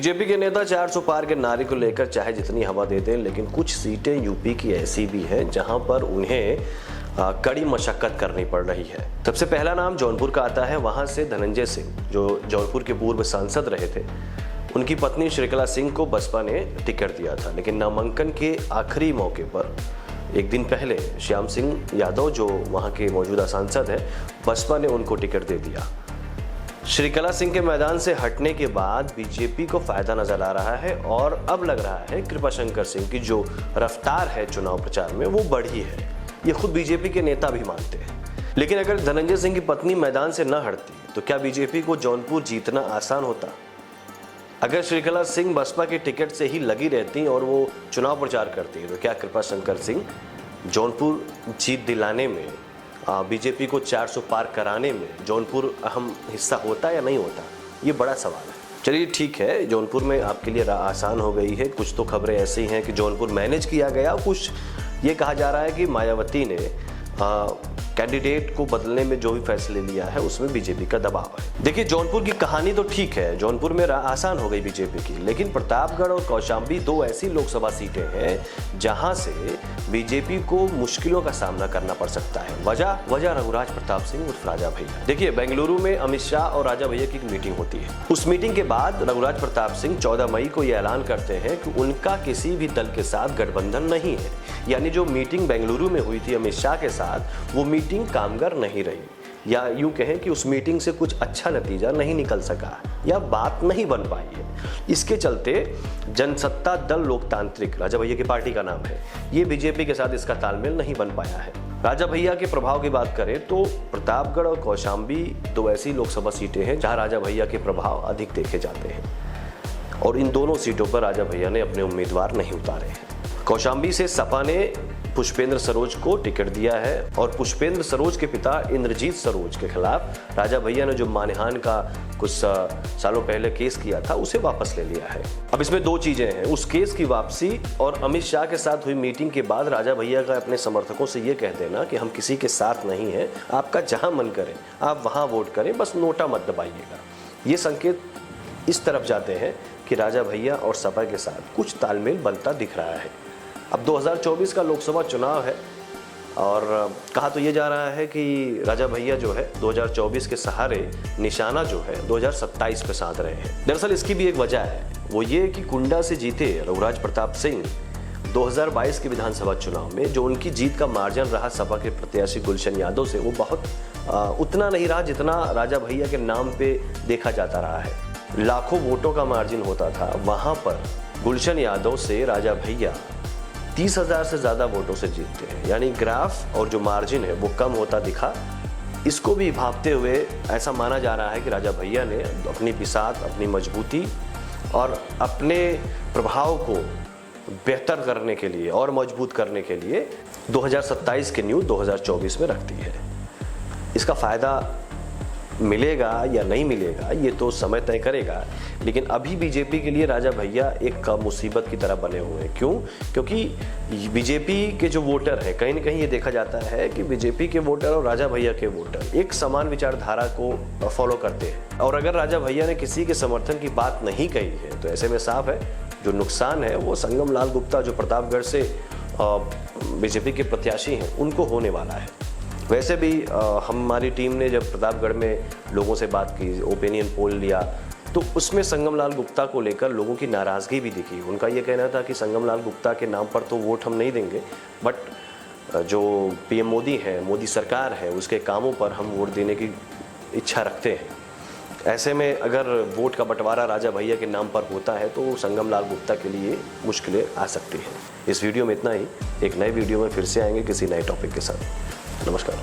BJP के नेता 400 पार के नारे को लेकर चाहे जितनी हवा दे दें, लेकिन कुछ सीटें यूपी की ऐसी भी हैं जहां पर उन्हें कड़ी मशक्कत करनी पड़ रही है। सबसे पहला नाम जौनपुर का आता है। वहां से धनंजय सिंह, जो जौनपुर के पूर्व सांसद रहे थे, उनकी पत्नी श्रीकला सिंह को बसपा ने टिकट दिया था, लेकिन नामांकन के आखिरी मौके पर एक दिन पहले श्याम सिंह यादव, जो वहां के मौजूदा सांसद हैं, बसपा ने उनको टिकट दे दिया। श्रीकला सिंह के मैदान से हटने के बाद बीजेपी को फायदा नजर आ रहा है और अब लग रहा है कृपाशंकर सिंह की जो रफ्तार है चुनाव प्रचार में वो बढ़ी है। ये खुद बीजेपी के नेता भी मानते हैं। लेकिन अगर धनंजय सिंह की पत्नी मैदान से न हटती तो क्या बीजेपी को जौनपुर जीतना आसान होता? अगर श्रीकला सिंह बसपा के टिकट से ही लगी रहती और वो चुनाव प्रचार करती तो क्या कृपाशंकर सिंह जौनपुर जीत दिलाने में, बीजेपी को 400 पार कराने में जौनपुर अहम हिस्सा होता या नहीं होता? ये बड़ा सवाल है। चलिए ठीक है, जौनपुर में आपके लिए आसान हो गई है। कुछ तो खबरें ऐसी हैं कि जौनपुर मैनेज किया गया, कुछ ये कहा जा रहा है कि मायावती ने कैंडिडेट को बदलने में जो भी फैसले लिया है उसमें बीजेपी का दबाव है। देखिए, जौनपुर की कहानी तो ठीक है, जौनपुर में आसान हो गई बीजेपी की, लेकिन प्रतापगढ़ और कौशाम्बी दो ऐसी लोकसभा सीटें हैं जहां से बीजेपी को मुश्किलों का सामना करना पड़ सकता है। वजह रघुराज प्रताप सिंह उर्फ राजा भैया। देखिए, बेंगलुरु में अमित शाह और राजा भैया की एक मीटिंग होती है। उस मीटिंग के बाद रघुराज प्रताप सिंह 14 मई को यह ऐलान करते हैं कि उनका किसी भी दल के साथ गठबंधन नहीं है। यानी जो मीटिंग बेंगलुरु में हुई थी अमित शाह के साथ, वो मीटिंग कामगार नहीं रही, या यूं कहें कि उस मीटिंग से कुछ अच्छा नतीजा नहीं निकल सका या बात नहीं बन पाई है। इसके चलते जनसत्ता दल लोकतांत्रिक, राजा भैया की पार्टी का नाम है, ये बीजेपी के साथ इसका तालमेल नहीं बन पाया है। राजा भैया के प्रभाव की बात करें तो प्रतापगढ़ और कौशाम्बी दो ऐसी लोकसभा सीटें हैं जहां राजा भैया के प्रभाव अधिक देखे जाते हैं और इन दोनों सीटों पर राजा भैया ने अपने उम्मीदवार नहीं उतारे हैं। कौशाम्बी से सपा ने पुष्पेंद्र सरोज को टिकट दिया है और पुष्पेंद्र सरोज के पिता इंद्रजीत सरोज के खिलाफ राजा भैया ने जो मानहानि का कुछ सालों पहले केस किया था उसे वापस ले लिया है। अब इसमें दो चीजें हैं, उस केस की वापसी और अमित शाह के साथ हुई मीटिंग के बाद राजा भैया का अपने समर्थकों से ये कह देना कि हम किसी के साथ नहीं हैं, आपका जहां मन करे आप वहां वोट करें, बस नोटा मत दबाइएगा। ये संकेत इस तरफ जाते हैं कि राजा भैया और सपा के साथ कुछ तालमेल बनता दिख रहा है। अब 2024 का लोकसभा चुनाव है और कहा तो ये जा रहा है कि राजा भैया जो है 2024 के सहारे निशाना जो है 2027 पे साध रहे हैं। दरअसल इसकी भी एक वजह है, वो ये कि कुंडा से जीते रघुराज प्रताप सिंह 2022 के विधानसभा चुनाव में जो उनकी जीत का मार्जिन रहा सपा के प्रत्याशी गुलशन यादव से, वो बहुत उतना नहीं रहा जितना राजा भैया के नाम पे देखा जाता रहा है। लाखों वोटों का मार्जिन होता था, वहां पर गुलशन यादव से राजा भैया 30,000 से ज़्यादा वोटों से जीतते हैं। यानी ग्राफ और जो मार्जिन है वो कम होता दिखा। इसको भी भांपते हुए ऐसा माना जा रहा है कि राजा भैया ने अपनी बिसात, अपनी मजबूती और अपने प्रभाव को बेहतर करने के लिए और मजबूत करने के लिए 2027 की न्यूज़ 2024 में रख दी है। इसका फ़ायदा मिलेगा या नहीं मिलेगा ये तो समय तय करेगा, लेकिन अभी बीजेपी के लिए राजा भैया एक मुसीबत की तरह बने हुए हैं। क्यों? क्योंकि बीजेपी के जो वोटर हैं, कहीं ना कहीं ये देखा जाता है कि बीजेपी के वोटर और राजा भैया के वोटर एक समान विचारधारा को फॉलो करते हैं और अगर राजा भैया ने किसी के समर्थन की बात नहीं कही है तो ऐसे में साफ है जो नुकसान है वो संगम लाल गुप्ता, जो प्रतापगढ़ से बीजेपी के प्रत्याशी हैं, उनको होने वाला है। वैसे भी हमारी टीम ने जब प्रतापगढ़ में लोगों से बात की, ओपिनियन पोल लिया, तो उसमें संगम लाल गुप्ता को लेकर लोगों की नाराज़गी भी दिखी। उनका ये कहना था कि संगम लाल गुप्ता के नाम पर तो वोट हम नहीं देंगे, बट जो पीएम मोदी है, मोदी सरकार है, उसके कामों पर हम वोट देने की इच्छा रखते हैं। ऐसे में अगर वोट का बंटवारा राजा भैया के नाम पर होता है तो संगम लाल गुप्ता के लिए मुश्किलें आ सकती हैं। इस वीडियो में इतना ही। एक नए वीडियो में फिर से आएंगे किसी नए टॉपिक के साथ। नमस्कार।